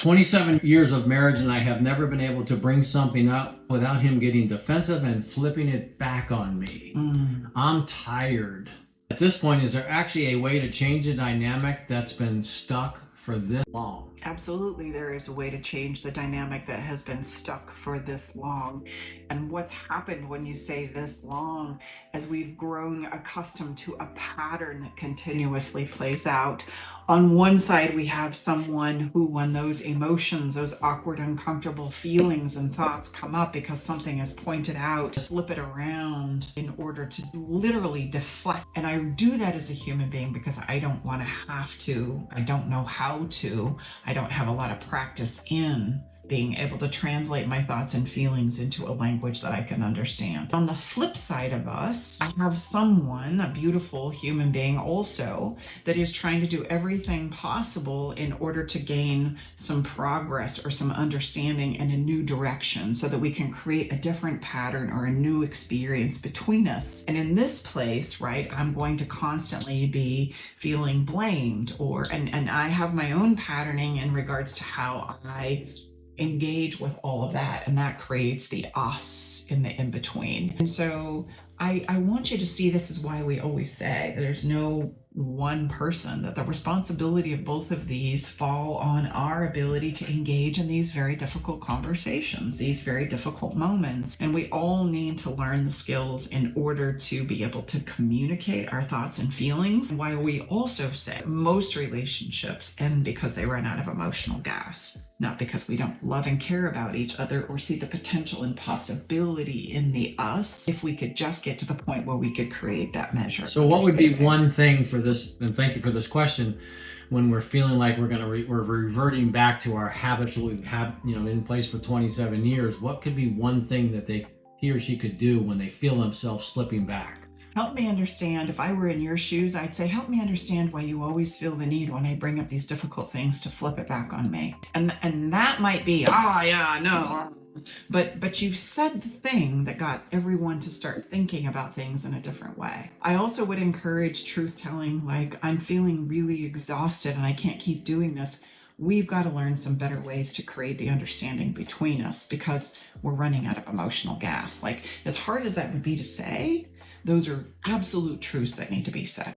27 years of marriage, and I have never been able to bring something up without him getting defensive and flipping it back on me. I'm tired. At this point, is there actually a way to change the dynamic that's been stuck for this long? Absolutely, there is a way to change the dynamic that has been stuck for this long. And what's happened when you say this long, as we've grown accustomed to a pattern that continuously plays out. On one side, we have someone who, when those emotions, those awkward, uncomfortable feelings and thoughts come up because something is pointed out, flip it around in order to literally deflect. And I do that as a human being because I don't want to have to. I don't know how to. I don't have a lot of practice in being able to translate my thoughts and feelings into a language that I can understand. On the flip side of us, I have someone, a beautiful human being also, that is trying to do everything possible in order to gain some progress or some understanding in a new direction so that we can create a different pattern or a new experience between us. And in this place, right, I'm going to constantly be feeling blamed and I have my own patterning in regards to how I engage with all of that, and that creates the us in the in-between. And so I want you to see, this is why we always say there's no one person, that the responsibility of both of these fall on our ability to engage in these very difficult conversations, these very difficult moments. And we all need to learn the skills in order to be able to communicate our thoughts and feelings. Why we also say most relationships end because they run out of emotional gas, not because we don't love and care about each other or see the potential and possibility in the us, if we could just get to the point where we could create that measure. So what would be one thing for this, and thank you for this question, when we're feeling like we're reverting back to our habits we've had, in place for 27 years, what could be one thing that he or she could do when they feel themselves slipping back? Help me understand. If I were in your shoes, I'd say, help me understand why you always feel the need when I bring up these difficult things to flip it back on me. And that might be, yeah, no. But you've said the thing that got everyone to start thinking about things in a different way. I also would encourage truth telling, like, I'm feeling really exhausted and I can't keep doing this. We've got to learn some better ways to create the understanding between us because we're running out of emotional gas. Like, as hard as that would be to say, those are absolute truths that need to be said.